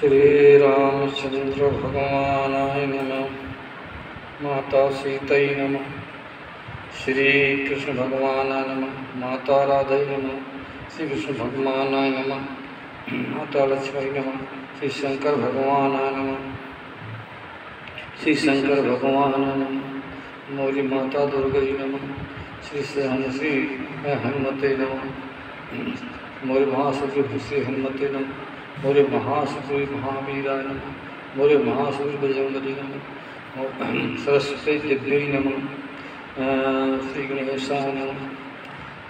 श्री रामचंद्र भगवानाय नमः। माता सीतै नमः। श्री कृष्ण भगवानाय नमः। माता राधै नमः। श्री कृष्ण भगवानाय नमः। माता लक्ष्मी नमः। श्री शंकर भगवानाय नमः। श्री शंकर भगवानाय नमः। मोरी माता दुर्गै नमः। श्री हनुमते नमः। मोरे महासुर श्री हनुमते नमः। मोरे महासुर महावीराय नमः। मोरे महासुर बजरंगी नमः। सरस्वती दिव्यै नमः। श्री गणेशाय नमः।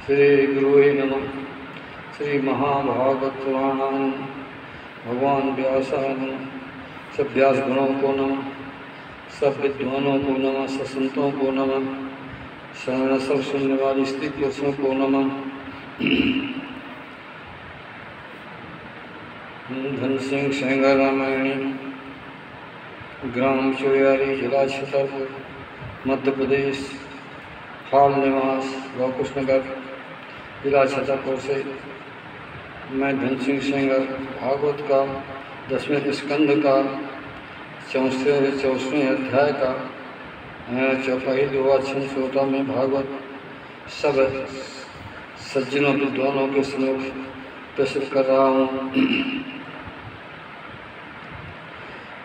श्री गुरुवे नमः। श्री महाभागवत पुराणाय नमः। भगवान व्यासाय नमः। सब व्यास गुणों को नमः। सब विद्वानों को नमः। सब संतों को नमः। शरण सब सुनने वाली स्त्री पुरुषों को नमः। धन सिंह सेंगर रामायणी, ग्राम चोयारी, जिला छतरपुर, मध्य प्रदेश। हाल निवास गौकुश नगर, जिला छतरपुर से मैं धन सिंह सेंगर भागवत का 10वें स्कंद का 64वें अध्याय का चौपाई द्वाचन श्रोता में भागवत सब सज्जनों विद्वानों के सम्मुख प्रस्तुत कर रहा हूँ।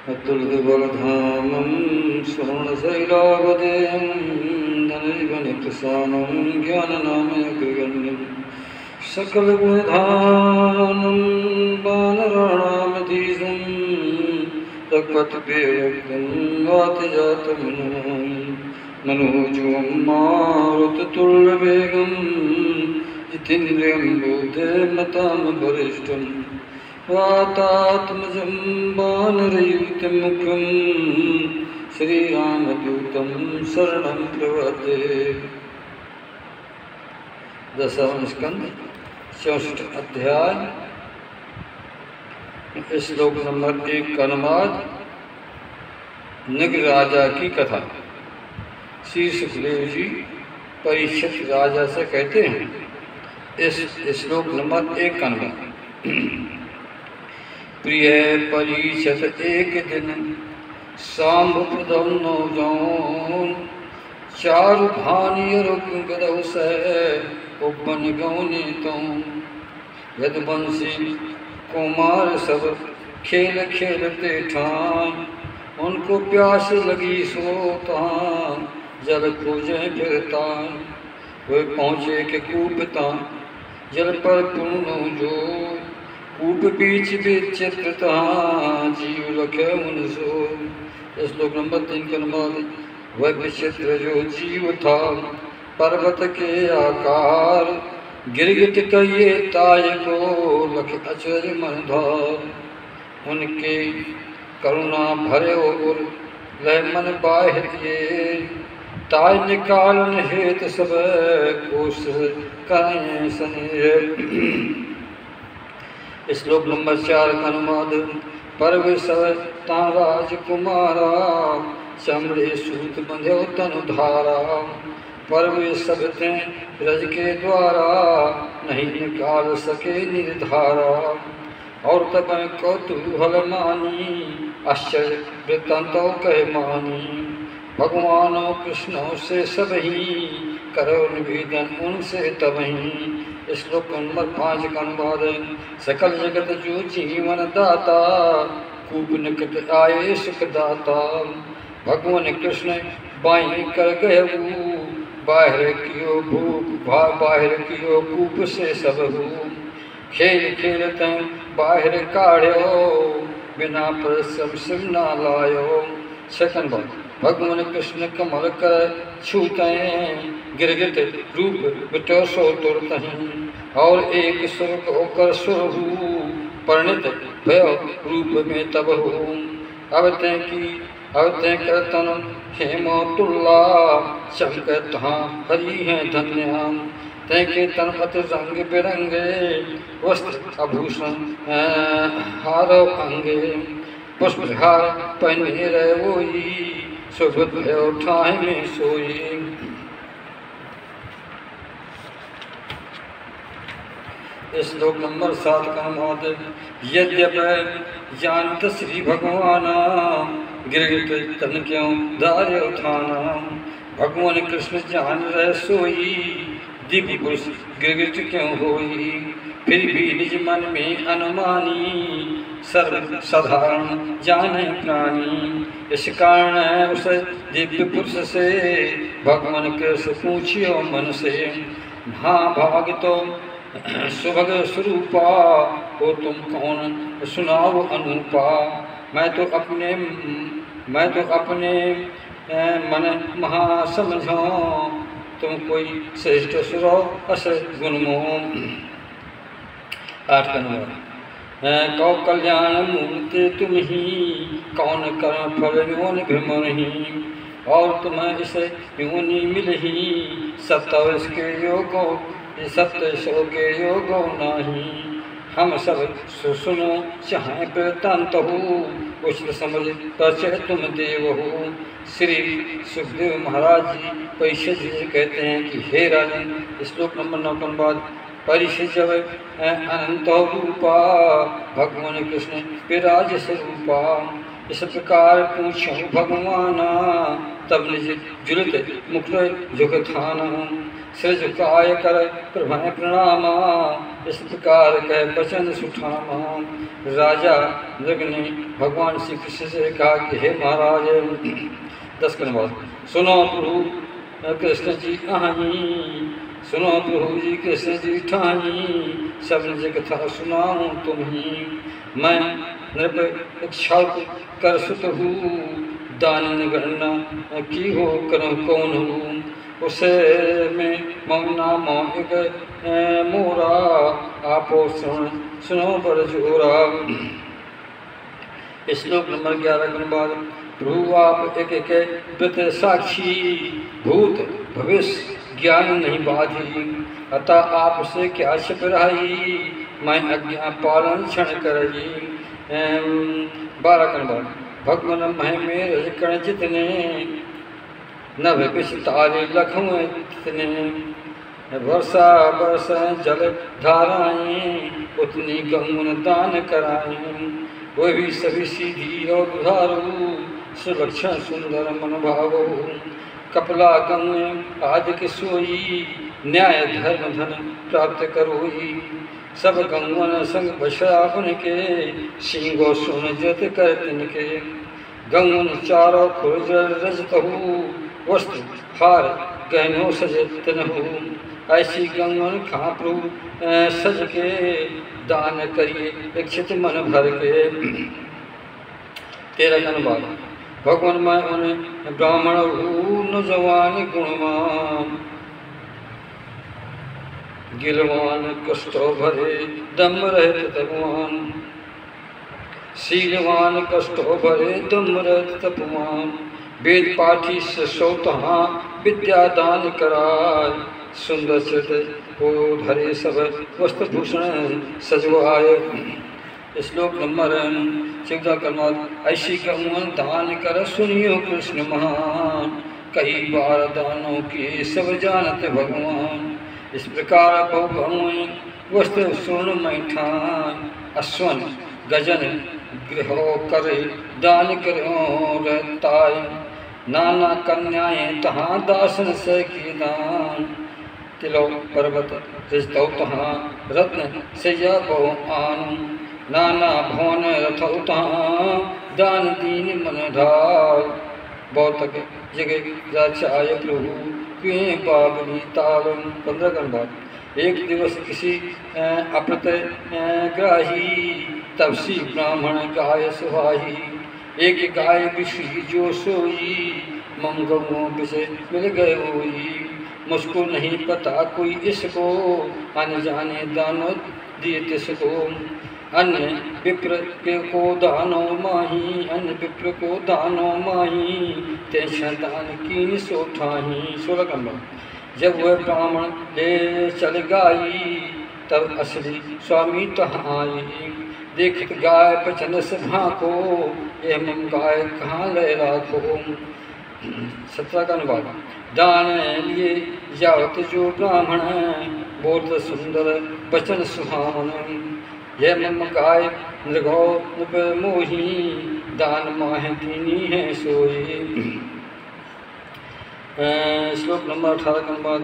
अतुलबलधामं स्वर्णशैलावदेयं धनजीवनिप्रसानं ज्ञाननामयगण्यं सकलगुणधानं वानराणामधीशं रघुपतिप्रियं वातजातं मनोजवं मारुततुल्यवेगं जितेन्द्रियं बुद्धिमतां वरिष्ठं वातात्मजं वानरयुतमुखं श्रीरामदूतं शरणं प्रपद्ये। 10वां स्कंद 64 अध्याय, श्लोक नंबर 1 का अनुवाद। नृग राजा की कथा। श्री सुखदेव जी परीक्षित राजा से कहते हैं, इस श्लोक नंबर 1 का अनुवाद। प्रिय परीक्षित एक दिन सांब प्रदम नौ जौन चारु भानियर गदौ से उपन गौने तौं यदुवंशी कुमार सब खेल खेलते ठान उनको प्यास लगी सोता जल खोजे फिरता वे पहुँचे के कूपता जल पर पूर्ण जो कूप बीच विचित्रता जीव लखे उन सो। श्लोक नंबर 3 का अनुवाद। वह विचित्र जो जीव था पर्वत के आकार गिरगिट कहिए ताय को लख अचरज मन धार उनके करुणा भरे और लय मन बाहिर ये ताय निकालन हेत सब कोशिश करें सने। श्लोक नंबर 4 का अनुवाद। पर्व सब राजकुमारा चमड़े सूत बंध्यो तनु धारा पर्व सब ते रज के द्वारा नहीं निकाल सके निर्धारा और तब कौतूहल मानी आश्चर्य वृत्तांतों कह मानी भगवानों कृष्णों से सब ही करो निवेदन उनसे तबही। श्लोक नंबर 5 का अनुवाद। सकल जगत जो जीवन दाता कूप निकट आए सुख दाता भगवान कृष्ण बाई कर गए बाहर कियो भूप बाहर कियो कूप से सब हो खेल खेलते बाहर काढ़ो बिना परिश्रम सिम ना लायो। सेकंड बार भगवान कृष्ण कमल कर छूते गिरगिट रूप बिटो सो तुरत और एक सुर होकर सुर हूँ परिणित भय रूप में तब हूँ। अब तय करतन हेमतुल्ला चमकत हाँ हरी हैं धन्य तय के तन अत रंग बिरंगे वस्त्र आभूषण हारो अंगे पुष्पहार पहने रहे वही शुभ भयो ठाह में सोई। श्लोक नंबर 7 का अनुवाद। यद्यप जानत श्री भगवान गिरगिट तन क्यों धार्य उठाना, भगवान कृष्ण जान रह सोई, दिव्य पुरुष गिरगिट क्यों होई। फिर भी निज मन में अनुमानी, सर्व साधारण जाने प्राणी। इस कारण उस दिव्य पुरुष से भगवान कृष्ण पूछियो मन से, महाभाग तो सुभग स्वरूपा हो तुम कौन सुनाओ अनूपा। मैं तो अपने मन महा समझो, तुम कोई श्रेष्ठ सुरो अस गुणमो। 8 का नंबर। कौ कल्याण मूर्ति तुम ही, कौन कर्म फल योन भ्रम नहीं। और तुम्हें इसे योनि मिल ही, सत्य इसके योगो सत्य सो के योगो नाही। हम सब सुनो चाहे प्रतांत हो, उचित समझ परिचय तुम देव हो। श्री सुखदेव महाराज जी परीक्षित जी कहते हैं कि हे राजन, श्लोक नंबर 9 के बाद परीक्षित जब अनंत रूपा, भगवान कृष्ण विराज स्वरूपा। इस प्रकार पूछो भगवाना, तब निज जुलत मुख झुकथाना। सिर झुकाय कर प्रभय प्रणामा, इस प्रकार कह बचन सुठामा। राजा मृग ने भगवान श्री कृष्ण से कहा कि हे महाराज, 10 के बाद सुनो प्रभु कृष्ण जी आही, सुनो प्रभु जी कृष्ण जी ठाही। सब निज कथा सुनाऊं तुम्ही, मैं नृप इच्छा कर सुत हूँ, दान गणना की हो करूँ कौन हूँ। उसे में मौना मोहिक मोरा, आपो सुनो बड़ जोरा। श्लोक नंबर 11 के बाद प्रभु आप एक एक व्रत साक्षी, भूत भविष्य ज्ञान नहीं बाधी। अतः आपसे क्या छिप रही, मैं आज्ञा पालन क्षण करही। 12 के बाद भगवान मह में रजकण जितने, नभ विस्तारे लखों इतने। वर्षा बरस जल धाराएं, उतनी गंगन दान कराएं। वो भी सभी सीधी और दुधारू, सुलक्षण सुंदर मन भावो। कपला गंग आदि के सोई, न्याय धर्म धन प्राप्त करोई। सब गंगन संग बसा उनके, सिंगो सुन जत कर तिनके। गंगन चारों खुर्ज रजतहु, वस्त्र हार गहनों सजतनहु। ऐसी गंगन खा प्रभु सज के, दान करिए इच्छित मन भर के। 13 का अनुवाद। भगवान मैं उन्हें ब्राह्मण न जवान गुणवान, गिलवान कष्टो भरे दम रहत तपवान। शीलवान कष्टो भरे दम रहत तपवान। वेद पाठी सौतहा विद्या दान कराय। सुंदर चित हो धरे सब वस्त्र भूषण सजवाय। श्लोक नंबर 14 का। ऐसी गंगन दान कर सुनियो कृष्ण महान, कई बार दानों के सब जानते भगवान। इस प्रकार बहु गंगन वस्त्र स्वर्ण मैठान, अश्वन गजन गृहो करे दान करो रहताय। नाना कन्याएं तहाँ दासन से की दान, तिलो पर्वत रिजतौ तहाँ रत्न सैया बहु आन। नाना भवन रथौ तहाँ दान दीन मन ढाल। बहुत जगह राचाय प्रभु क्यों बाबली तालम। 15 का बाद। एक दिवस किसी अप्रत्यग्राही, तब सी ब्राह्मण गाय सुहाही। एक गाय बिछी जो सोई, मंगों विषय मिल गए होई। मुझको नहीं पता कोई इसको, अन जाने दानो दिए तिसको। अन्य विप्र को दानो माही, अन्य विप्र को दानो माही। तेषं दान कीन सोठाही। 16 का बाद। जब वह ब्राह्मण ले चल गाई, तब असली स्वामी तहाँ आई। देखत गाय पचन से भाको, एवं गाय कहाँ ले राखो। 17 का अनुवाद। दान लिए जावत जो ब्राह्मण, बोलत सुंदर बचन सुहावन। यह मम गाय मृगो नृप मोही दान माह दीनी है सोई। श्लोक नंबर 18 के बाद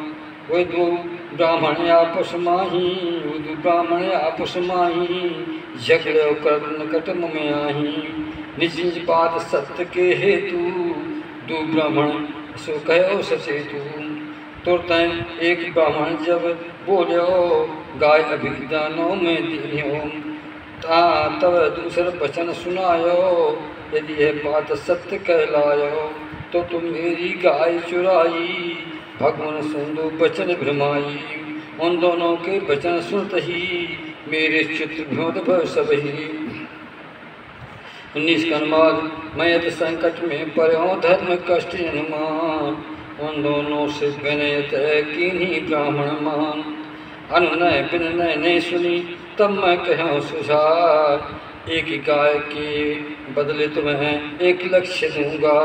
वे दो ब्राह्मण आपस माही, वो दो ब्राह्मण आपस माही, झगड़े कर निकट में आही। निज निज बात सत्य के हेतु, दो ब्राह्मण सो कहो सचेतु। तुरंत एक ब्राह्मण जब बोलो, गाय अभिदानों में दियो। तब दूसरा वचन सुनायो, यदि यह बात सत्य कहलायो, तो तुम मेरी गाय चुराई, भगवान सुंदो वचन भ्रमाई। उन दोनों के वचन सुनत ही, मेरे चित्त भ्योत भव सबही। 19 का अनुवाद, मैं यत संकट में पर्यो धर्म कष्ट अनुमान, उन दोनों से विनय तय कीन्ही ब्राह्मण मान। अनुनय विनय नहीं सुनी, तब मैं कहूँ सुझाव, एक गाय के बदले तुम्हें 1 लक्ष्य दूंगा।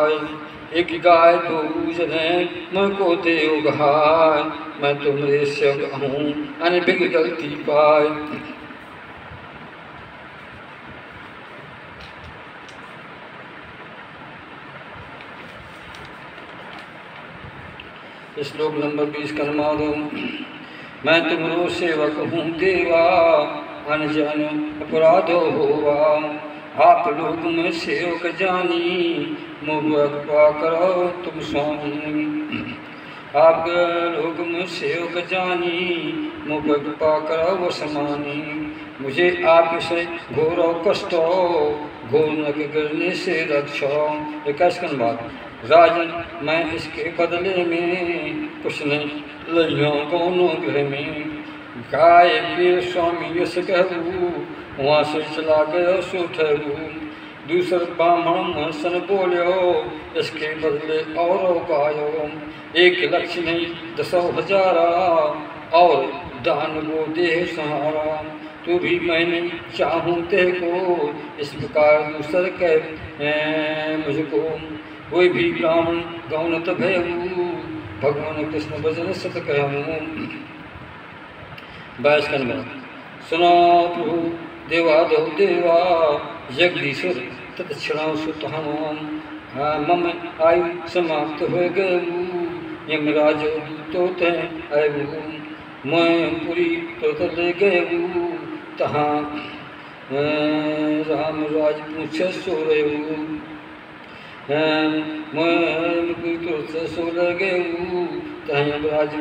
एक गाय दो जने मुझको देव गहाय, मैं तुम्हारे सेवक हूँ अनभिज्ञ गलती पाए। श्लोक नंबर 20 का अनुवाद, मैं तुम्हारो सेवक हूँ देवा, अनजान अपराधो होवा। आप लोग में सेवक जानी, मुझ कृपा करो तुम स्वामी। आप लोग में सेवक जानी, मुझ कृपा करो वो समानी। मुझे आप से घोर कष्टो, घोर नक गिरने से रक्षो। 21 का अनुवाद, राजन मैं इसके बदले में कुछ नहीं लिया कौनों गृह में। गाय के स्वामी यश कहू, वहाँ से चला गया सो ठहरू। दूसर ब्राह्मण सन बोलो, इसके बदले और गायो। 1 लक्ष्य नहीं 10,000, और दान वो देह सहारा। तू भी मैंने चाहूँ तेको, इस प्रकार दूसर कह मुझको। कोई भी ब्राह्मण गौनत भयऊ, भगवान कृष्ण भजन सत कहूँ। 22 का अनुवाद, सुनो प्रभु देवादो देवा, जगदीश्वर तत्क्षण सुतहम। मम आयु समाप्त हो गयू, यमराज दूतो आयु। मैं पूरी तुरत ले गयू, तहाँ राम राज पूछे सो रहू। मैं पूरी तुरत सो गयू, तहाँ यमराज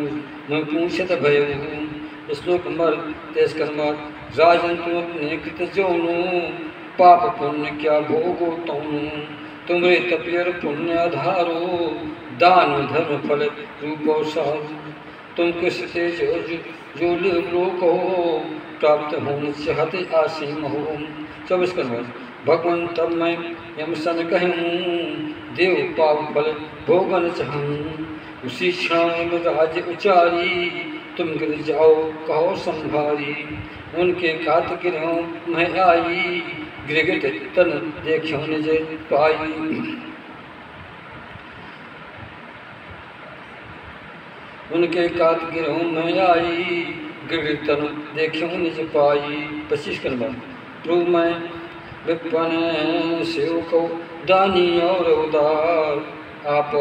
मैं पूछत भयू। श्लोक नंबर 23 का अनुवाद, राजन तुम अपने कृत जोनु, पाप पुण्य क्या भोगो तुम। तुम्हारे तपियर पुण्य आधारो, दान धर्म फल रूपो साधु। तुम किस तेज जो लोक हो, प्राप्त होने चाहते आसीम हो। 24 का अनुवाद, भगवान तब मैं यमसन कहूँ, देव पाप फल भोगन चाहूँ। उसी क्षण राज उचारी, तुम गिर जाओ कहो संभारी। उनके घात गिरों मैं आई, गिरगिट तन देखो निज पाई। उनके घात गिरों मैं आई, गिरगिट तन देखो निज पाई। 25 का अनुवाद, प्रभु मैं विपन सेवको दानी और उदार। आप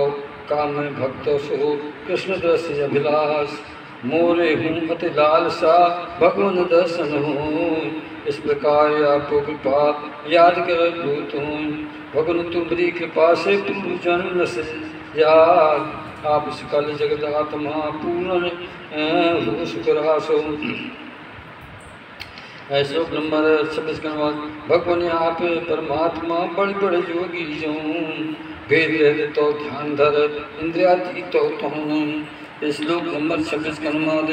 काम भक्त सो कृष्ण दृश्य अभिलाष। मोरे हूँ अति लालसा भगवान दर्शन हो। इस प्रकार आपको कृपा याद कर तुम। भगवान तुम्हारी कृपा से पूर्व जन्म से याद। आप सकल जगदात्मा पूर्ण हो शुक्रासो। श्लोक नंबर 26 का अनुवाद, भगवान आप परमात्मा बड़े बड़े योगी जो। भेद रहते तो ध्यान धर, इंद्रियातीत तो तुम। श्लोक नंबर 26 का अनुवाद,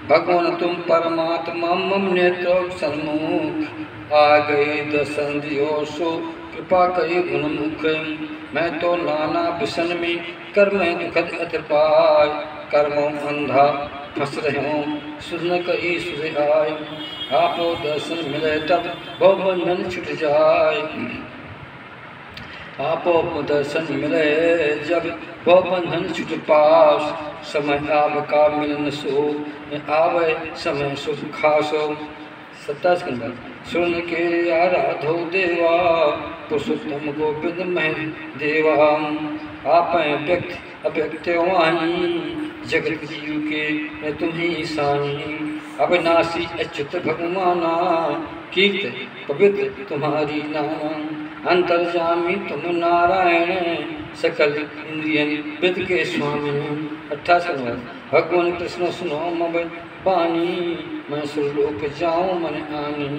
भगवान तुम परमात्मा मम नेत्र सन्मुख। आ गए दर्शन दियो सो कृपा करी गुणमुख। मैं तो नाना विषण में कर्म दुखद अतिपाय। कर्मों अंधा फंस रहे हों सुन कई सुध आय। आपो दर्शन मिले तब भवबंधन छुट जाए। आपो दर्शन मिले जब वो बंधन छुट पास, समय आब का मिलन सो आवे समय सुख खासो। 27 कंधा सुन के आराधो देवा, पुरुषोत्तम गोविंद मह देवा। आप व्यक्त अव्यक्त वाणी, जगत जीव के तुम्ही साई। अविनाशी अच्युत भगवाना, कीर्त पवित्र तुम्हारी नाम। अंतर्जामी तुम नारायण, सकल इंद्रियन विद के स्वामी। 28 भगवान कृष्ण सुनो मम वाणी, मैं सुरलोक जाऊं मन आनी।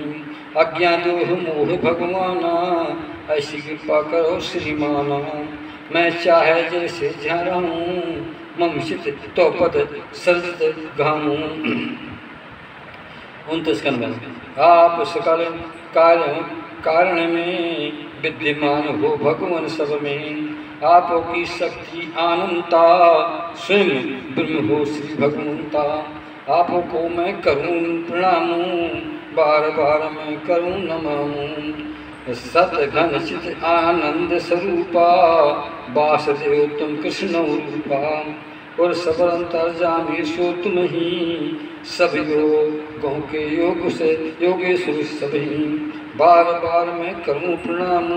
आज्ञा दो मोह भगवाना, ऐसी कृपा करो श्रीमाना। मैं चाहे जैसे झराऊं, मम चित तो पद सरजत गाऊं। 29 आप सकल कारण में विद्यमान हो भगवान सब में। आपो की शक्ति अनंता, स्वयं ब्रह्म हो श्री भगवंता। आपो को मैं करूं प्रणाम, बार बार मैं करूं नमः। सत घन चित आनंद स्वरूपा, वासुदेव तुम कृष्ण रूपा। और सब अंतर्जामी सो तुम ही, सब योगों के योग से योगेश्वर सभी। बार बार मैं करूं प्रणाम,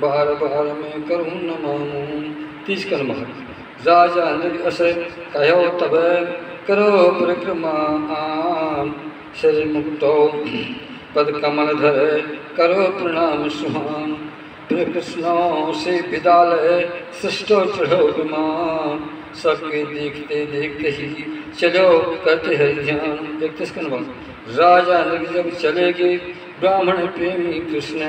बार बार मैं करूं नमः। 30 कर्म राजा नृग असर कहो तब, करो परिक्रमा आन। शरीर मुक्तो पद कमल धर, करो प्रणाम सुहान। कृष्णों से विदालय सृष्टो चढ़ो विमान। सबके देखते देखते ही चलो करते हैं ध्यान। 31 कन्वा राजा नृग जब चलेगे, ब्राह्मण प्रेमी कृष्ण।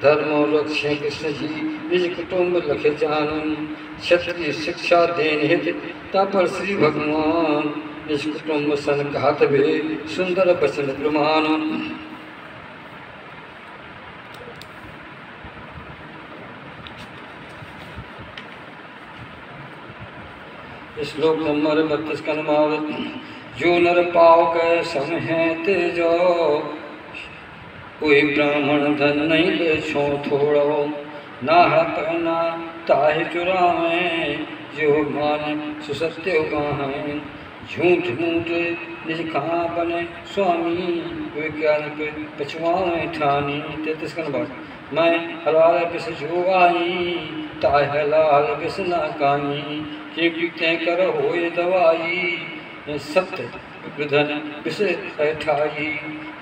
धर्मो रक्षे कृष्ण जी, निज कुटुंब लखे जान। क्षत्रिय शिक्षा देन हित, तपर श्री भगवान। निज कुटुंब सन घात भे, सुंदर बचन प्रमाण। श्लोक नंबर 32 का अनुवाद। जो नर पाव के सम है तेजो, कोई ब्राह्मण धन नहीं ले छो थोड़ो। ना पहना ताहि चुरावे, जो मान सुसत्य गाहें। झूठ मूठ निज कहाँ बने स्वामी, विज्ञान पे पछुआवे ठानी। 33 का अनुवाद। मैं हलाल बिस जो आई, ताहि हलाल बिस ना काई। तय कर होए दवाई, सत्य विधन विष ऐठाई।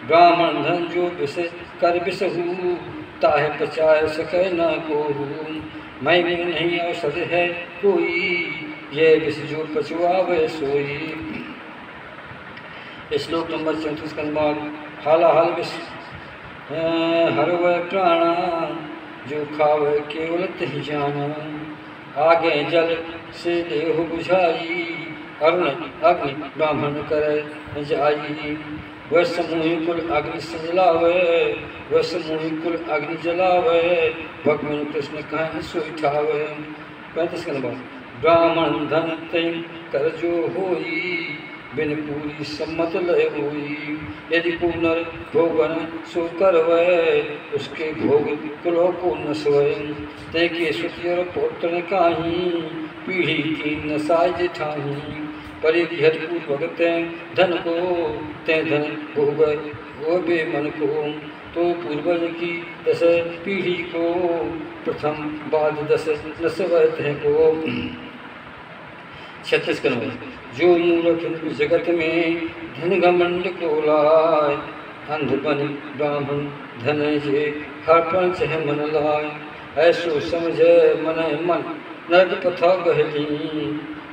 ब्राह्मण धन जो विष कर विषहू, ताहे पचाए सके न कोहू। मैं में नहीं औषध है कोई, ये विष जो पचुआवे सोई। श्लोक नंबर 34 का अनुवाद। हाला हल विष हर वह प्राणा, जो खावे केवल तहि जाना। आगे जल से देह बुझाई, अरुण अग्नि ब्राह्मण करे जाई। वह समूह कुल अग्नि से जलावे, वह समूह कुल अग्नि जलावे। भगवान कृष्ण कहें सोई ठावे। 35 का अनुवाद। ब्राह्मण धन तय कर जो होई, बिन पूरी सम्मत लय होई। यदि पुनर् भोगन सो करवै, उसके भोग कुलो को नसवै। ते के सुति और पौत्र काही, पीढ़ी की नसाय जेठाही। परिहत पूर्वक धन को, ते धन भोग वो बे मन को। तो पूर्वज की 10 पीढ़ी को, प्रथम बाद 10 नसवै ते को। 36 का अनुवाद। जो मूर्ख जगत में धन घमंड को लाय, अंध बन ब्राह्मण धन जे हर पंच है मन लाय। ऐसो समझे मन मन नरक पथा बहली,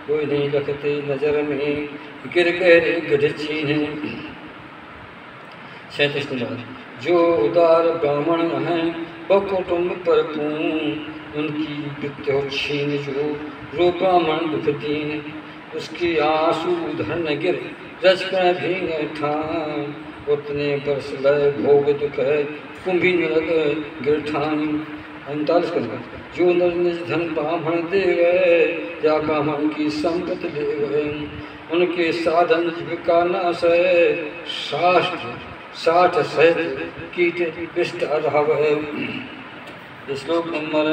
कोई नहीं रखते नजर में गिर गए गढ़ छीने। 37 का अनुवाद। जो उदार ब्राह्मण हैं बकुटुंब पर पूर्ण, उनकी वित्तो छीन जो ब्राह्मण दुख दीन। उसकी आंसू धन गिर रज कर भींग ठान, उतने बरस लय भोग दुख कुंभी नरक गिर ठान। 39 का अनुवाद। जो नर निज धन ब्राह्मण देवे, या ब्राह्मण की संपत्ति देवे। उनके साधन जीविका नाश है, 60 सहित कीट पिष्ट अधाव है। श्लोक नंबर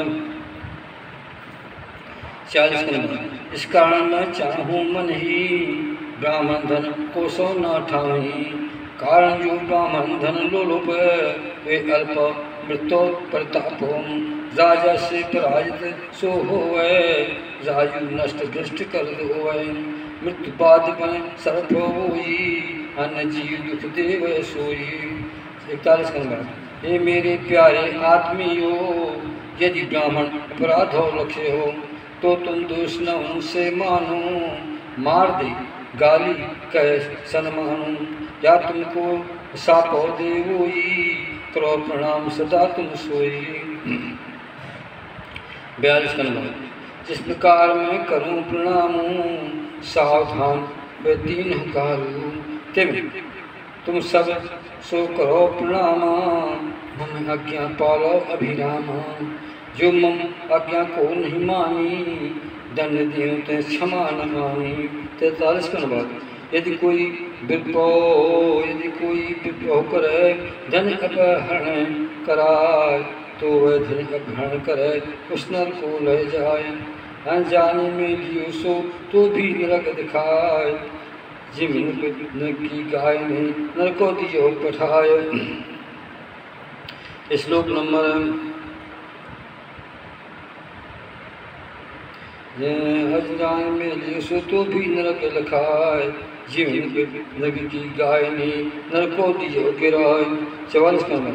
40 नंबर। इस कारण मैं चाहूँ मन ही ब्राह्मण धन को सो न ठाही, कारण जो ब्राह्मण धन लोलुप वे अल्प मृत्यु प्रताप राजा से पराजित सो होवे, राजू नष्ट भ्रष्ट कर दोवे, मृत्यु बाद बन सर्प होई, अन्य जीव दुख देव सोई। 41 नंबर। हे मेरे प्यारे आत्मियो, यदि ब्राह्मण अपराध हो लक्ष्य हो तो तुम दोष न उनसे मानो, मार दे गाली कह सन्मानो, या तुमको सापो देवोई, करो प्रणाम सदा तुम सोई। 42 नंबर। जिस प्रकार मैं करूं प्रणाम, सावधान वे तीन कारू, तुम सब सो करो प्रणाम, हम आज्ञा पालो अभिराम, जो मम आज्ञा को नहीं मानी, दंड दियो ते क्षमा न मानी। 43 नंबर। यदि कोई विप्रो करे धन अपहरण कराए, तो वह धन अपहरण करे उस नर को ले जाए, अनजाने में लियो सो तो भी नरक दिखाए, जिमिन की गाय ने नर को दियो पठाए। श्लोक नंबर अनजाने में लियो सो तो भी नरक लिखाए, जिमिन की गाय ने नर को दियो गिराए। 44 नंबर।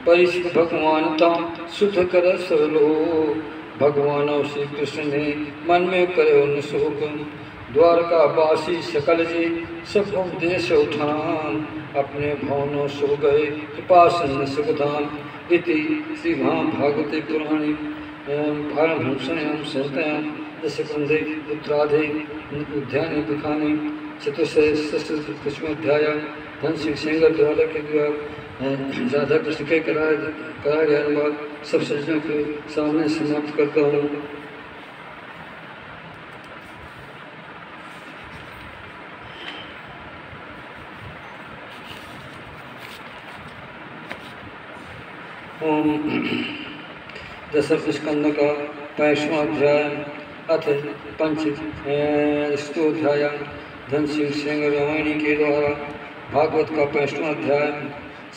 परिचित भगवान ता सुध कर सब लोग, भगवान श्री कृष्ण ने मन में करे उन शोक, द्वारका वासी सकल जी सब उपदेश उठान, अपने भवनों सो गए कृपा सन्न सुखदान। इति श्री महाभागवते पुराणे पारमहंस्यां संहितायां दशकंधे उत्तराधे उद्याने दुखाने चतुर्षष्टि धन सिंह सेंगर द्वारा के द्वारा राधा कृष्ण के कराया गया अनुवाद सब सज्जनों के सामने समाप्त करता हूँ। दशम स्कंद का 5वां अध्याय अथ पंचोध्याय धन सिंह सिंह रामायणी के द्वारा भागवत का 5वां अध्याय।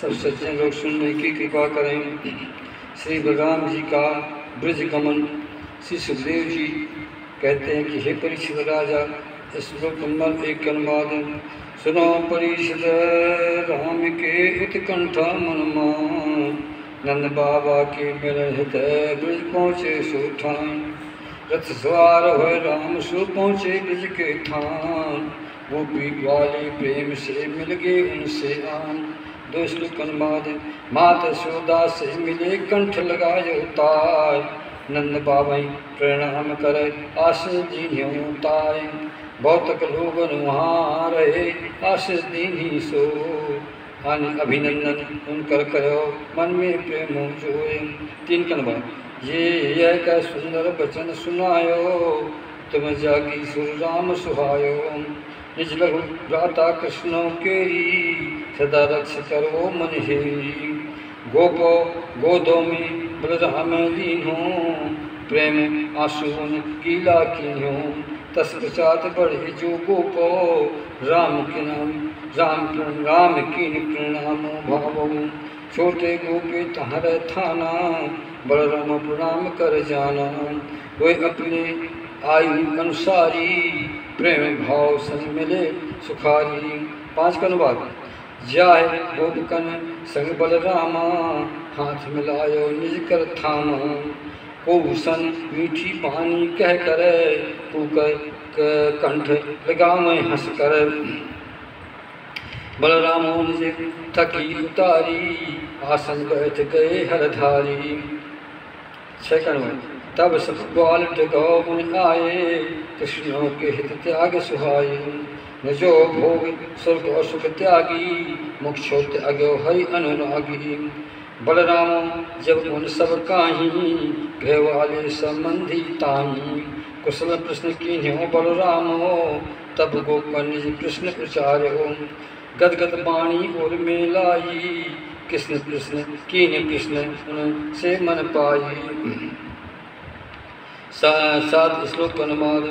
सब सज्जन लोग सुनने की कृपा करें। श्री बलराम जी का ब्रज गमन। श्री सुखदेव जी कहते हैं कि हे परीक्षित राजा, श्लोक नंबर 1 का अनुवाद। सुनो परीक्षित राम के उत्कंठा मन, नंद बाबा के मिलन हित ब्रज पहुँचे सुठान, रथ सवार हो राम सो पहुँचे ब्रज के थान, गोपी ग्वाली प्रेम से मिल गए उनसे आन। 2 श्लोक अनुवाद। मात यशोदा से मिले कंठ लगाए उतार, नंद बाबा प्रणाम करे आशीष दीन्यों तारे, बहुतक लोग वहाँ रहे आशीष दीन्ही सो, अभिनंदन उनकर करो मन में प्रेम जोए। 3 कनवा। ये का सुंदर वचन सुनायो, तुम जागी सुर राम सुहायो, निज लघु भ्राता कृष्ण केरी, सदा रक्ष करो मन हेरी, गोपो गोदो में बलराम लीनो, प्रेम आंसुन कीला कीन्यो, तत्पश्चात बढ़े जो गोपो, राम के नाम राम की प्रणाम भावो, छोटे गोपी तहर थाना, बलराम प्रणाम कर जाना, वे अपने आयु अनुसारी, प्रेम भाव संग मिले सुखारी। 5 का अनुवाद। जाय गोपकन संग बलरामा, हाथ मिलायो निज कर थामा, कोसन मीठी पानी कह करे, पुकर कंठ लगावे हंस कर, बलराम निज थकी उतारी, आसन बैठ गए हरधारी। 6 का अनुवाद। तब सब ग्वाल डगाओ मन आए, कृष्ण के हित त्याग सुहाए, न जो भोग स्वर्ग और सुख त्यागी, मोक्षो त्यागो हरि अनुरागी, बलराम जब उन सब काही, गए वाले संबंधी ताही, कुशल प्रश्न कीन्हो बलरामो, तब गोपन निज प्रश्न उचार्यो, गदगद वाणी और मेलाई, कृष्ण कृष्ण कीन्ह कृष्ण उनसे मन पाई। सात श्लोक अनुवाद।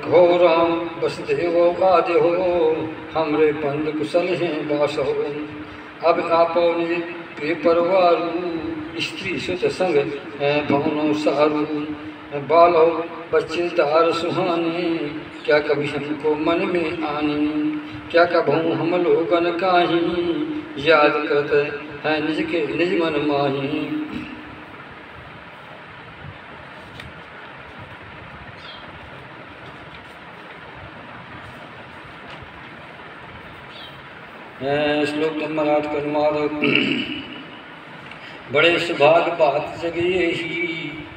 घोराम वसुदेव आदि हो, हमरे बंद कुशल हैं बास हो। अब आपो निज प्रिय परवारू, स्त्री सुत संग भवनो सारू। बालो बच्चे दार सुहाने, क्या कभी हमको मन में आनी। क्या कभू हम लोगन काही, याद करते हैं निज के निज मन माही। श्लोक नंबर 8 का अनुवाद। बड़े सुभाग बात जगी ही,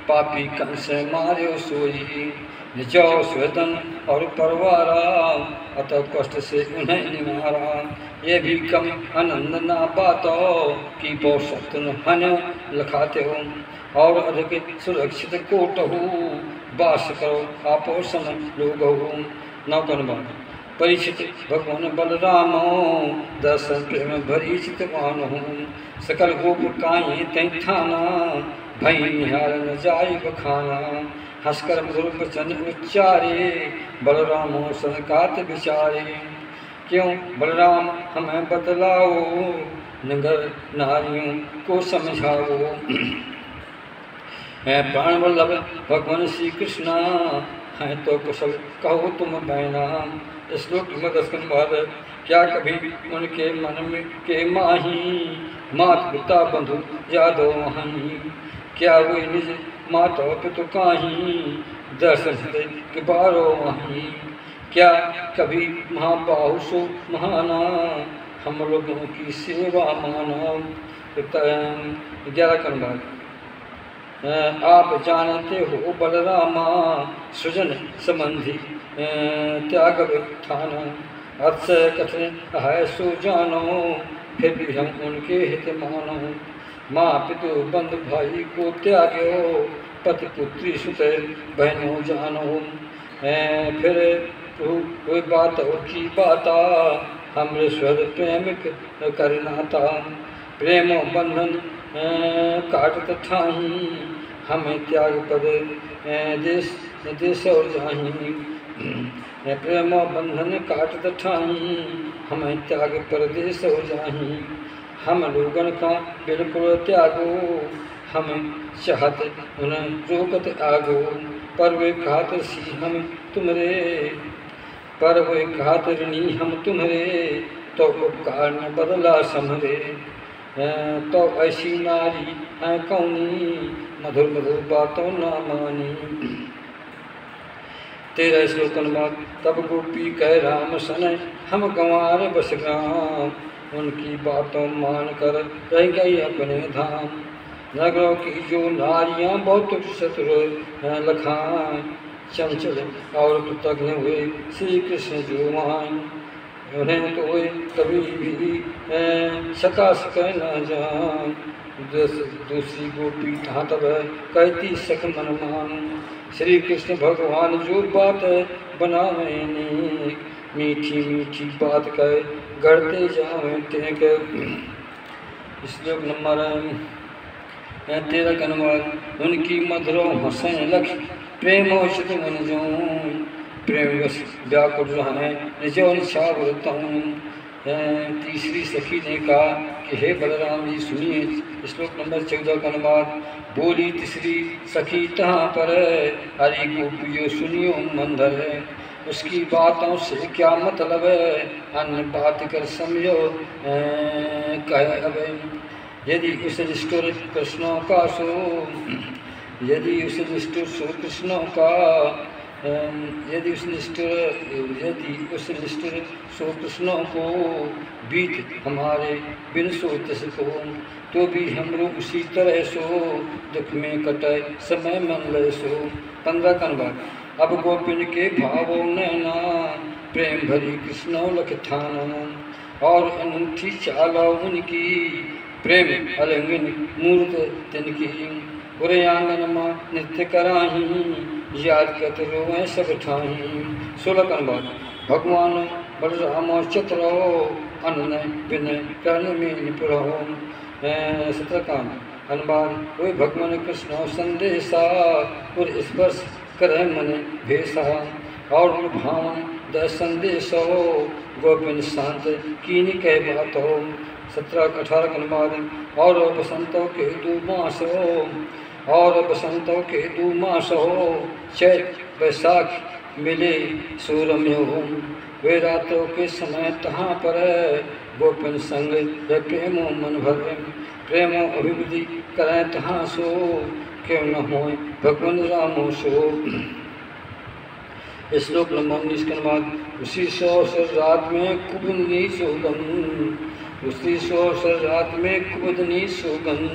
पापी कंस मार्यो सोई। निजो स्वतन और परवारा, अतः कष्ट से उन्हें निवारा। ये भी कम आनंद ना पातो, कि बहुत सत्न हन लखाते हो। और अधिक सुरक्षित कोटहु, वास करो आपो सम लोगहु। नौकनवा। परीक्षित भगवान बलरामो, दर्शन प्रेम भरी चितवान हूँ। सकल गोप काई तै थाना, भई निहार न जाय बखाना। हंसकर मधुर वचन उच्चारे, बलरामो सनकात विचारे। क्यों बलराम हमें बतलाओ, नगर नारियों को समझाओ। प्राण वल्लभ भगवान श्री कृष्णा, हैं तो कुशल कहो तुम बैना। श्लोक नंबर 10 के बाद। क्या कभी उनके मन में के माही, मात पिता बंधु यादव वहीं। क्या वे निज माता पितु काही, दर्शन के बारो वहीं। क्या कभी महाबाहु सो महाना, हम लोगों की सेवा माना। 11 के बाद। आप जानते हो बलरामा, सृजन संबंधी त्याग वित्थान। अक्षय कठिन है सो जानो, फिर भी हम उनके हित मानो। माँ पितु बंधु भाई को त्याग्यो, पति पुत्री सुत बहनों जानो। फिर कोई बात की बाता, हमरे स्वर प्रेम करनाता। प्रेमो बंधन काटत ठाही, हमें त्याग पद देश और जाही। प्रेमो बंधन काटत ठाही, हमें त्याग परदेश हो जाही। हम लोगन का बिल्कुल त्यागो, हमें चाहत उन्हें रोकत आगो। पर वे घात सी हम तुमरे, पर वे घात ऋणी हम तुम्हारे। तो उपकार न बदला समरे, तो ऐसी नारी है कौनी, मधुर मधुर बातों न मानी। 13 श्लोक अनुवाद। तब गोपी कह राम सन, हम गंवार बस ग्राम। उनकी बातों मान कर रह गई अपने धाम। नगरों की जो नारियां बहुत शत्रु लखान, चंचल और कृतज्ञ हुए श्री कृष्ण जो मान। उन्हें तो कभी भी सका सके न जान। दूसरी गोपी था तब कहती सख मन मान। श्री कृष्ण भगवान जो बात बनावे नेक, मीठी मीठी बात कह गढ़ते जावे टेक। श्लोक नंबर 13 का अनुवाद। उनकी मधुरों हंसें लख, प्रेमोषित मन जो। प्रेम वश व्याकुल रहें निजो निछावरताऊं। तीसरी सखी ने कहा कि हे बलराम जी सुनिए। श्लोक नंबर 14 का अनुवाद। बोली तीसरी सखी तहाँ पर, हरि गोपियों सुनियो मंदर। उसकी बातों से क्या मतलब है, अन्य बात कर समझो कहे अब। यदि उस निष्ठुर कृष्णों का सो, यदि उस निष्ठुर सो कृष्णों का, यदि उस निष्ठुर सो कृष्णों को बीत हमारे बिन सो तिसको। तो भी हमरो उसी तरह सो, दुख में कटे समय मन लय सो। 15 का अनुवाद। अब गोपिन के भावों नैना, प्रेम भरी कृष्णों लख थाना। और अनूठी चाला उनकी, प्रेम अलंघन मूर्त तिनकी। बुरे आंगन माँ नृत्य कराही, याद करते रोएं सब ठाही। 16 का अनुवाद। भगवान बलराम चतुरो, अनय विनय कर्ण में निपुरो। 17 का। अनुवाद वे भगवान कृष्ण संदेशा और स्पर्श करे मन भेसा और भावन द संदेशो गोपिन शांत कीनी कह बात हो 17-18 अनुवाद और बसंतों के 2 मास हो और बसंतों के 2 मास हो चैत बैसाख मिले सूरम्य हो वे रातों के समय तहाँ पर गोपिन संग प्रेमो मन भर प्रेमो अभिवृद्धि करें तहाँ सो क्यों न हो भगवान रामो सो। श्लोक नंबर 19 के बाद उसी सौसर रात में कुबुदनी सुगंध उसी सौसर रात में कुबुदनी सुगंध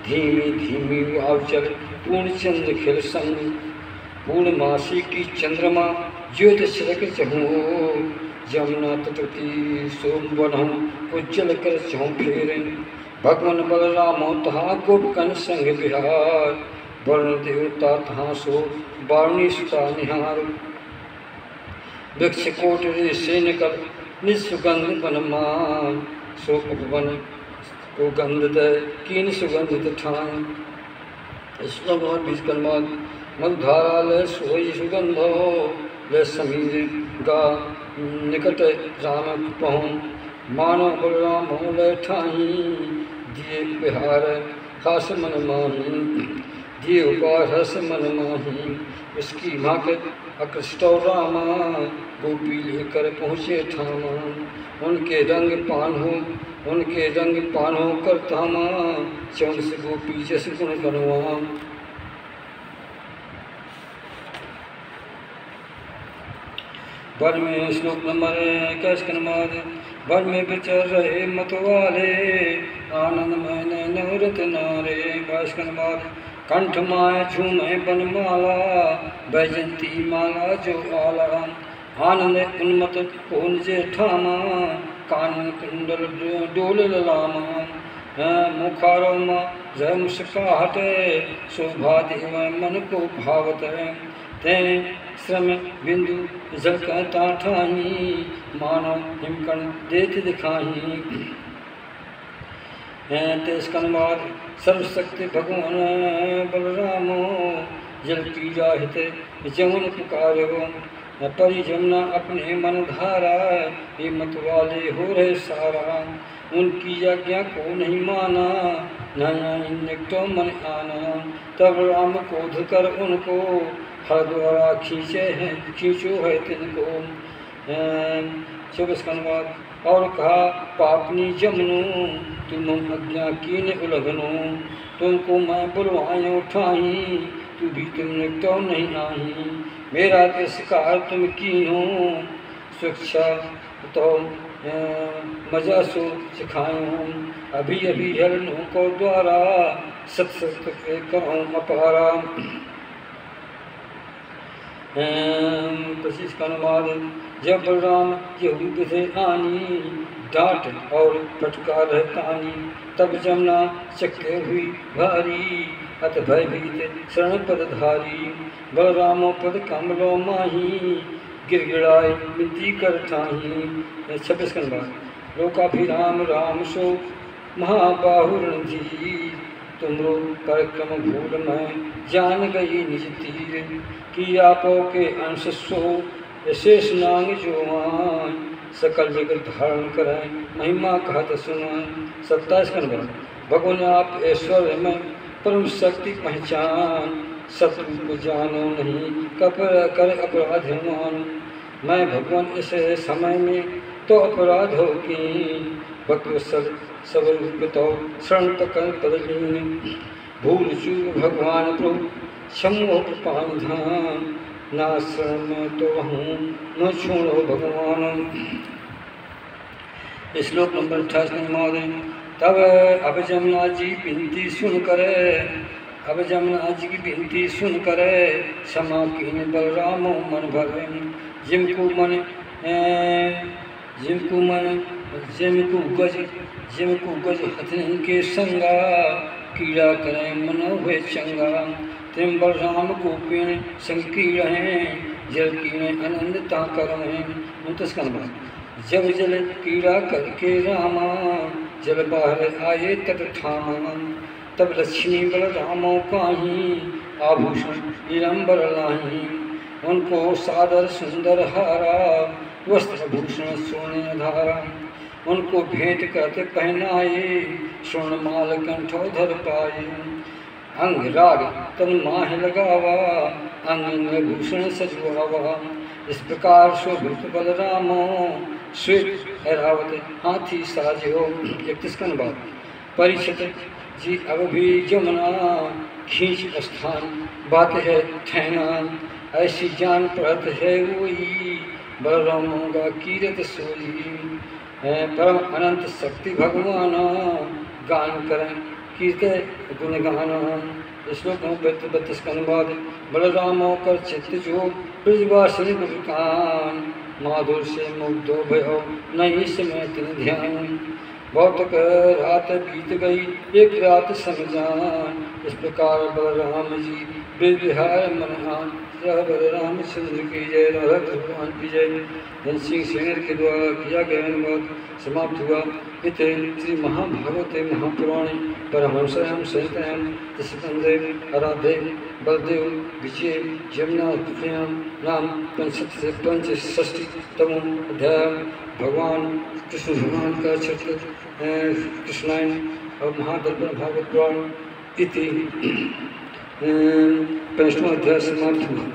धीमी धीमी वाव चल पूर्ण चंद्र खिल संग पूर्णमासी की चंद्रमा ज्योत छिड़क चहूँ जमुना तटती सोम बनहूँ उज्जवल कर चहूँ फेर भगवान बलरामो तहा गोपकन संग बिहार वर्ण देवता तहाँ सो बारुणी सुता निहार वृक्ष कोटरे से निकल निसुगंध बनमान सो उपवन को गंध दे कीन सुगंधित ठान। श्लोक 20 के बाद मधुधारा ले सोई सुगंधो ले समीर गा निकट राम पहुँ मानो बलराम हो ले ठाई दिए बिहार खास मन माही दिए उपार हस मन माही उसकी माँ के अकृष्टो रामा गोपी लेकर पहुँचे ठामा उनके रंग पान हो कर थामा चौन से गोपी जस गुण बनवा। वन में श्लोक नंबर 21 के बाद वन में विचर रहे मतवाले आनंद मैंने नवरत नारे 22 के बाद कंठ माय झूमे बनमाला बैजंती माला जो आला आनंद उन्मत कौन जे ठामा कानन कुंडल डोल लामा मुखारमा जय मुस्काहट शोभा देव मन को भावत ते श्रम बिंदु झलकता ठाही मानो हिमकण देत दिखाही। 23 के बाद सर्वशक्ति भगवान बलरामो जल की जाहित जमुन पुकारो परि जमुना अपने मन धारा ये मत वाले हो रहे सारा उनकी आज्ञा को नहीं माना निकटो मन आना तब राम क्रोध कर उनको हर द्वारा खींचो है तिनको। 24 के बाद और कहा पापनी जमनो तुम अज्ञा कीन उलगनो तुमको मैं बुलवाएं उठाई तू भी तुमने क्यों नहीं आई मेरा तिरस्कार तुम कीनो शिक्षा तो मजा सो सिखाऊं अभी अभी हरणों को द्वारा सत सत करो अपारा। 25 का अनुवाद जब बलराम यहू विधे आनी डांट और फटकार रहतानी तब जमुना चक्के हुई भारी अत भयभीत शरण पदधारी बलरामो पद कमलो माही गिड़गिड़ाए विनती कर ठाही। 26 का अनुवाद लोकाभिराम राम सो महाबाहु रणधीर तुमरो परिक्रम भूल में जान गई निज तीर कि आपो के अंश सो शेष नांग जो आए सकल जगत धारण करें महिमा कहत सुनाए। 27 का अनुवाद भगवान आप ऐश्वर्य में परम शक्ति पहचान शत्रु को जानो नहीं कपर कर अपराध मान मैं भगवान इस समय में तो अपराध हो की भक्त सब तो शरण तक पदलीन भूल चूक भगवान प्रभु क्षमो कृपान धाम ना शरण तो हूँ न छोड़ो भगवान। श्लोक नंबर 28 में महोदय तब अब जमुना जी विनती सुन करे अब जमुना जी की विनती सुन करे क्षमा कीन बलरामो मन भरे जिमको गज हथन के संगा कीड़ा करें मनो हुए चंगा तिम बलराम गोपीन संकी रहें जल कीने आनंदता करें। 29 का अनुवाद जब जल कीड़ा करके रामा जल बाहर आए तट ठामा तब लक्ष्मी बलरामों काही आभूषण नीलंबर लाही। उनको सादर सुंदर हारा वस्त्र भूषण सोने धारा। उनको भेंट करते पहनाए स्वर्णमाल कंठोधर पाए। अंग राग तन माह लगावा अंग भूषण सजवावा। इस प्रकार शोभित बलरामो श्वेत ऐरावत हाथी साजो। 31 का अनुवाद। परिचित जी अब भी जमुना खींच स्थान बात है ठहना। ऐसी जान पड़त है वही बलरामों का कीरत सोई। परम अनंत शक्ति भगवान गान करें कीर्त गुणगान। श्लोक 32 का अनुवाद। बलरामों कर चित्त जो ब्रजवासिनी गुरुकान। माधुर से मुग्धो भयो नहीं समय तिन ध्यान। बहुत रात बीत गई एक रात समझान। इस प्रकार बलराम जी ब्रज विहार मनहान। बलराम चंद्र की जय। राधा भगवान की जय। धन सिंह सेनर के द्वारा किया गया अनुवाद समाप्त हुआ। इत श्री महाभागवते महापुराणे परमहंस्यां संहितायां दशस्कन्धे आराधे बलदेव विजय यमुना पुत्र्यां नाम 65तमो अध्याय। भगवान कृष्ण भगवान का चरित्र कृष्णायन और महादर्पण भागवत पुराण इति 5वां अध्याय समाप्त हुआ।